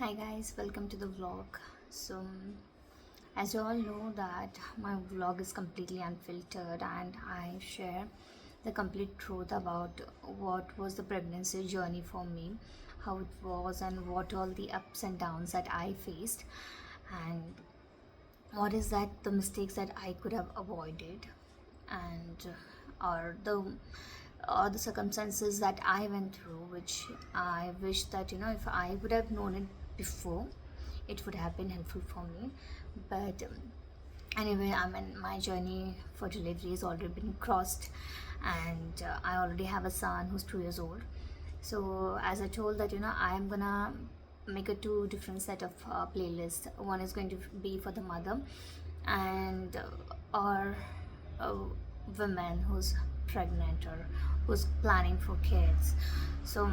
Hi guys, welcome to the vlog. So, as you all know that my vlog is completely unfiltered and I share the complete truth about what was the pregnancy journey for me, how it was and what all the ups and downs that I faced, and what is that the mistakes that I could have avoided, and or the circumstances that I went through, which I wish that if I would have known it before, it would have been helpful for me. But anyway, I mean, my journey for delivery has already been crossed, and I already have a son who's 2 years old. So as I told that I am gonna make a two different set of playlists. One is going to be for the mother and or a woman who's pregnant or who's planning for kids. So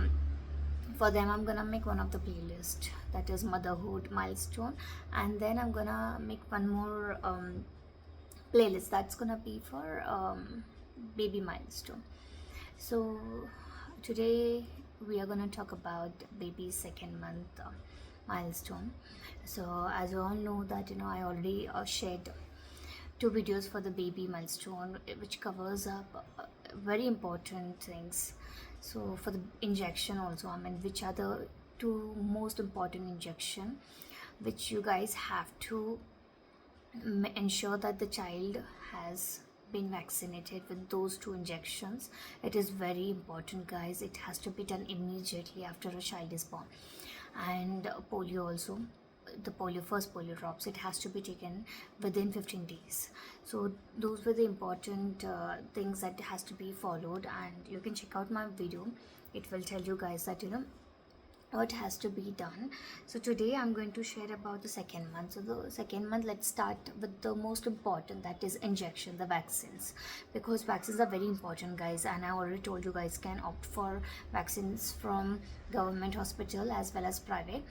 for them I'm gonna make one of the playlist, that is motherhood milestone, and then I'm gonna make one more playlist that's gonna be for baby milestone. So today we are gonna talk about baby's second month milestone. So as you all know that I already shared two videos for the baby milestone, which covers up very important things. So for the injection also, I mean, which are the two most important injection which you guys have to ensure that the child has been vaccinated with those two injections. It is very important, guys. It has to be done immediately after a child is born. And polio also, the first polio drops, it has to be taken within 15 days. So those were the important things that has to be followed, and you can check out my video. It will tell you guys that what has to be done. So today I'm going to share about the second month. So the second month, let's start with the most important, that is injection, the vaccines, because vaccines are very important, guys, and I already told you guys can opt for vaccines from government hospital as well as private.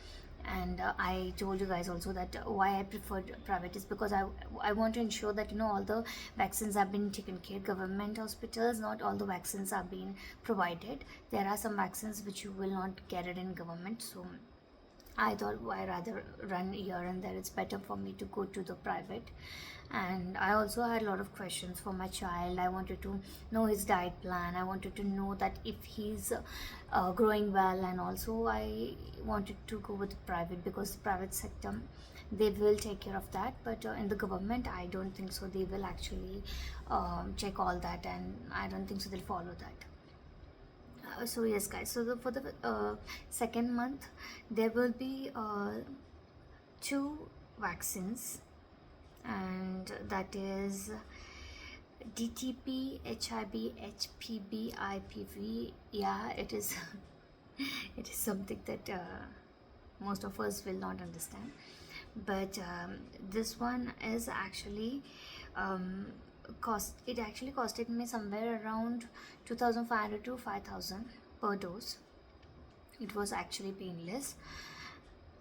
And I told you guys also that why I preferred private is because I want to ensure that all the vaccines have been taken care. Government hospitals, not all the vaccines are being provided. There are some vaccines which you will not get it in government. So I thought why rather run here and there, it's better for me to go to the private. And I also had a lot of questions for my child. I wanted to know his diet plan. I wanted to know that if he's growing well, and also I wanted to go with the private because the private sector, they will take care of that, but in the government I don't think so they will actually check all that, and I don't think so they'll follow that. So yes guys, so for the second month there will be two vaccines, and that is DTP, HIB, HPV, IPV. Yeah, it is it is something that most of us will not understand, but this one is actually um, it actually costed me somewhere around 2500 to 5000 per dose. It was actually painless,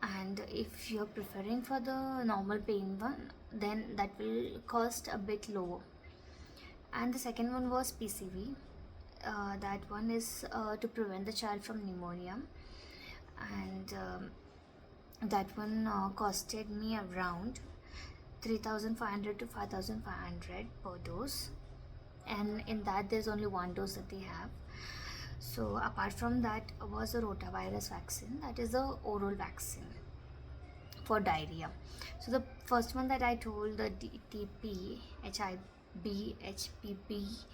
and if you're preferring for the normal pain one, then that will cost a bit lower. And the second one was PCV. That one is to prevent the child from pneumonia, and that one costed me around 3500 to 5500 per dose, and in that there's only one dose that they have. So apart from that was the rotavirus vaccine, that is the oral vaccine for diarrhea. So the first one that I told, the DTP, HIB, HPV,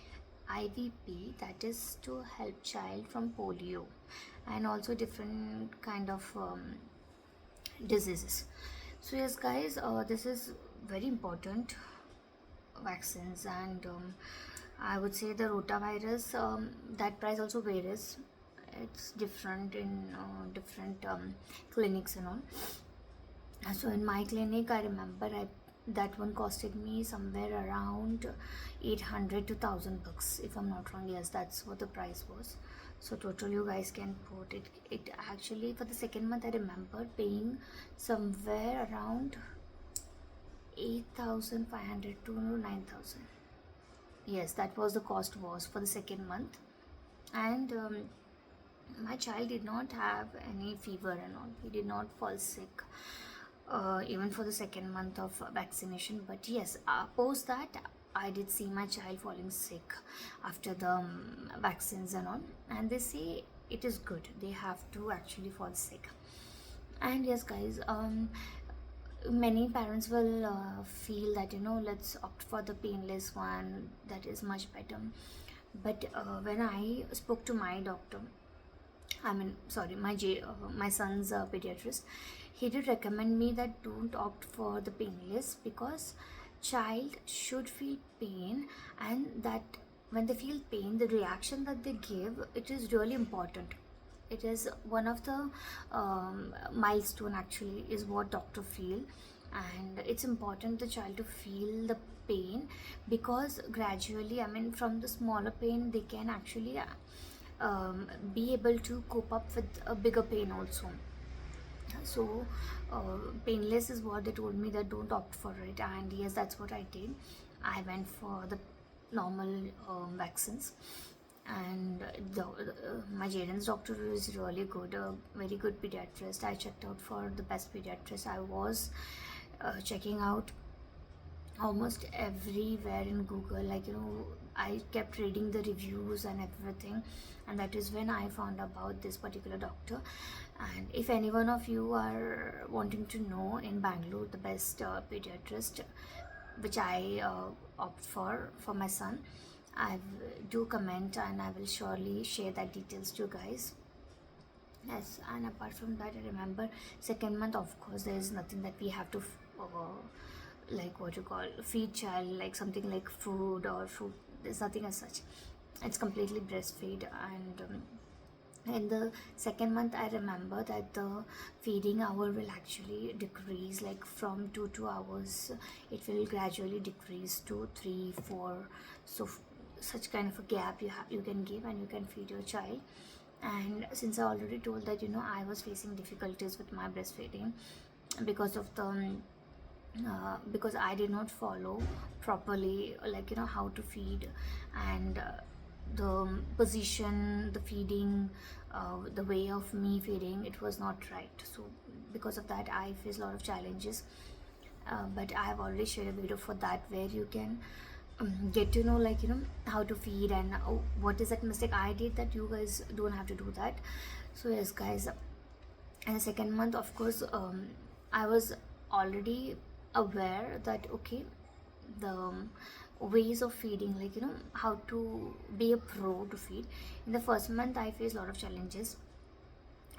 IVP, that is to help child from polio and also different kind of diseases. So yes guys, this is very important vaccines, and I would say the rotavirus, that price also varies. It's different in different clinics and all. So in my clinic I remember that one costed me somewhere around 800 to 1000 bucks, if I'm not wrong. Yes, that's what the price was. So total you guys can put it actually for the second month I remember paying somewhere around 8500 to 9000. Yes, that was the cost was for the second month. And my child did not have any fever and all. He did not fall sick, even for the second month of vaccination. But yes, post that, I did see my child falling sick after the vaccines and all. And they say it is good. They have to actually fall sick. And yes, guys, many parents will feel that, let's opt for the painless one, that is much better. But when I spoke to my doctor, I mean, sorry, my son's pediatrist, he did recommend me that don't opt for the painless, because child should feel pain, and that when they feel pain, the reaction that they give, it is really important. It is one of the milestone actually, is what doctor feel. And it's important the child to feel the pain, because gradually, I mean, from the smaller pain they can actually be able to cope up with a bigger pain also. So painless is what they told me, that don't opt for it. And yes, that's what I did. I went for the normal vaccines. And my Jaden's doctor is really good, a very good pediatrist. I checked out for the best pediatrist. I was checking out almost everywhere in Google, like, I kept reading the reviews and everything. And that is when I found about this particular doctor. And if any one of you are wanting to know in Bangalore the best pediatrist, which I opt for my son, I do comment, and I will surely share that details to you guys. Yes, and apart from that, I remember second month, of course, there is nothing that we have to like, what you call, feed child, like something like food or fruit. There's nothing as such. It's completely breastfeed. And in the second month, I remember that the feeding hour will actually decrease, like from 2 hours it will gradually decrease to 3 4. So such kind of a gap you can give, and you can feed your child. And since I already told that, I was facing difficulties with my breastfeeding because of the because I did not follow properly, like, how to feed. And the position, the feeding, the way of me feeding, it was not right. So because of that, I face a lot of challenges. But I have already shared a video for that, where you can get to know, like, how to feed, and what is that mistake I did, that you guys don't have to do that. So yes, guys, in the second month, of course, I was already aware that, okay, the ways of feeding, like, how to be a pro to feed. In the first month, I faced a lot of challenges.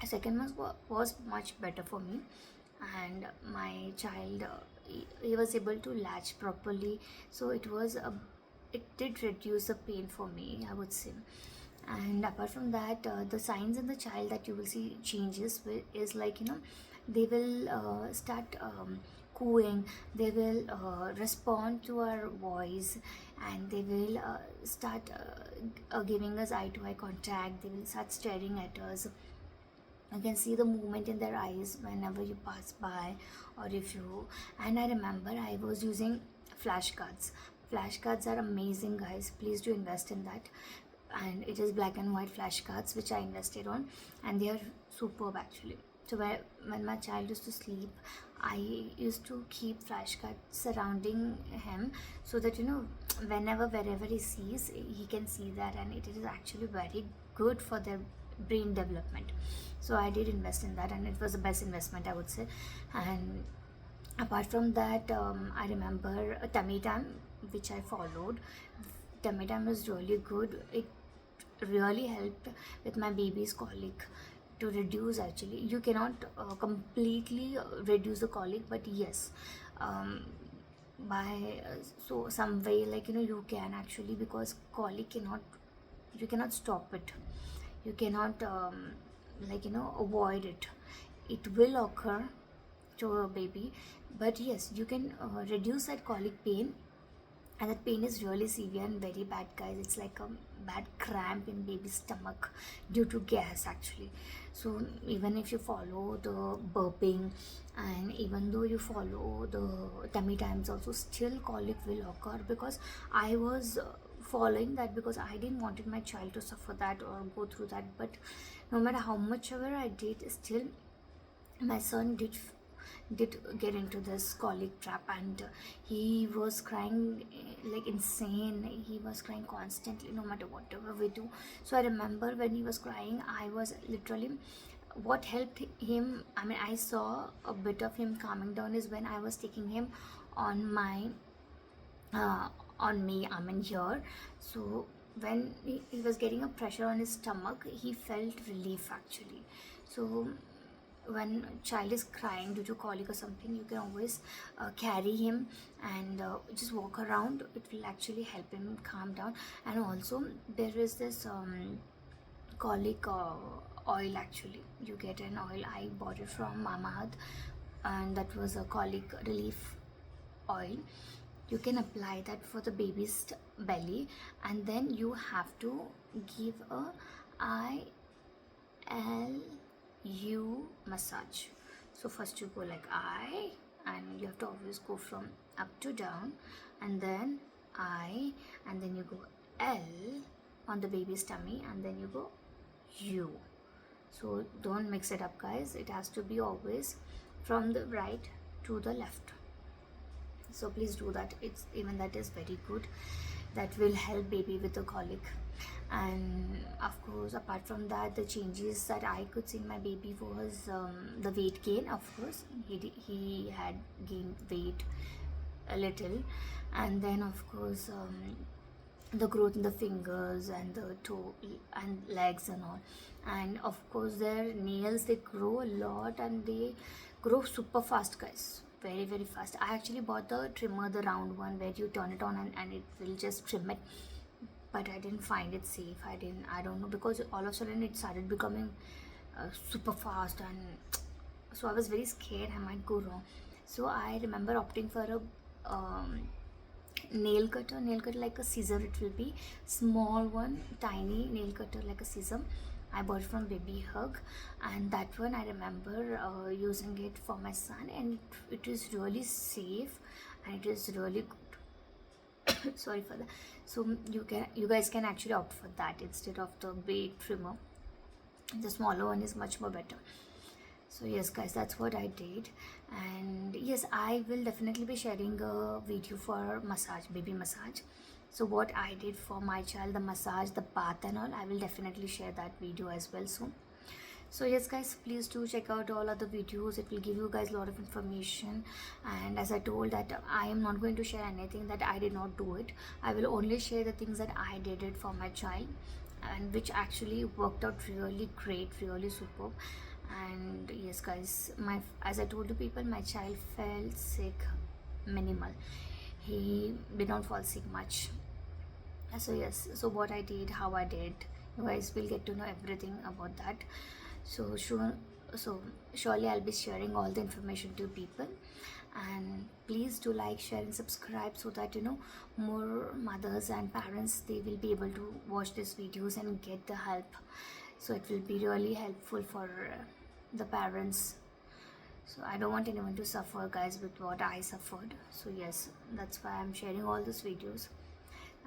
Second month was much better for me. And my child, he was able to latch properly. So it did reduce the pain for me, I would say. And apart from that, the signs in the child that you will see changes is, like, they will start cooing, they will respond to our voice, and they will start giving us eye to eye contact. They will start staring at us. You can see the movement in their eyes whenever you pass by, or if you. And I remember I was using flashcards. Flashcards are amazing, guys. Please do invest in that. And it is black and white flashcards which I invested on, and they are superb actually. So when my child used to sleep, I used to keep flashcards surrounding him, so that, whenever, wherever he sees, he can see that. And it is actually very good for their brain development. So I did invest in that, and it was the best investment, I would say. And apart from that, I remember a tummy time which I followed. Tummy time is really good. It really helped with my baby's colic to reduce. Actually, you cannot completely reduce the colic, but yes, by so some way, like, you can actually, because colic cannot, you cannot stop it, you cannot like, avoid it. It will occur to a baby, but yes, you can reduce that colic pain. And that pain is really severe and very bad, guys. It's like a bad cramp in baby's stomach due to gas actually. So even if you follow the burping, and even though you follow the tummy times also, still colic will occur, because I was following that because I didn't wanted my child to suffer that or go through that. But no matter how much ever I did, still my son did get into this colic trap, and he was crying like insane. He was crying constantly no matter whatever we do. So I remember when he was crying, I was literally, what helped him, I mean, I saw a bit of him calming down is when I was taking him on my uh, on me, I mean here. So when he was getting a pressure on his stomach, he felt relief actually. So when a child is crying due to colic or something, you can always carry him and just walk around. It will actually help him calm down. And also there is this colic oil actually. You get an oil, I bought it from Mama Earth, and that was a colic relief oil. You can apply that for the baby's belly, and then you have to give a ILU massage. So first you go like I, and you have to always go from up to down, and then I, and then you go L on the baby's tummy, and then you go U. So don't mix it up, guys. It has to be always from the right to the left. So please do that. It's even that is very good. That will help baby with the colic. And of course, apart from that, the changes that I could see in my baby was the weight gain. Of course, he had gained weight a little, and then of course the growth in the fingers and the toe and legs and all. And of course their nails, they grow a lot and they grow super fast, guys, very very fast. I actually bought the trimmer, the round one where you turn it on and it will just trim it, but I didn't find it safe. I don't know, because all of a sudden it started becoming super fast, and so I was very scared I might go wrong. So I remember opting for a nail cutter like a scissor. It will be small one, tiny nail cutter like a scissor. I bought it from Baby Hug, and that one I remember using it for my son, and it is really safe and it is really good. Sorry for that. So you guys can actually opt for that instead of the blade trimmer. The smaller one is much more better. So yes guys, that's what I did. And yes, I will definitely be sharing a video for massage, baby massage. So what I did for my child, the massage, the bath and all, I will definitely share that video as well soon. So yes guys, please do check out all other videos. It will give you guys a lot of information. And as I told that I am not going to share anything that I did not do it. I will only share the things that I did it for my child, and which actually worked out really great, really superb. And yes guys, as I told you people, my child felt sick minimal. He did not fall sick much. So yes, so what I did, how I did, you guys will get to know everything about that. So surely I'll be sharing all the information to people. And please do like, share and subscribe, so that more mothers and parents, they will be able to watch these videos and get the help. So it will be really helpful for the parents. So I don't want anyone to suffer, guys, with what I suffered. So yes, that's why I'm sharing all these videos.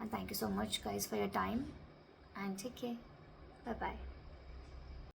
And thank you so much guys for your time, and take care. Bye bye.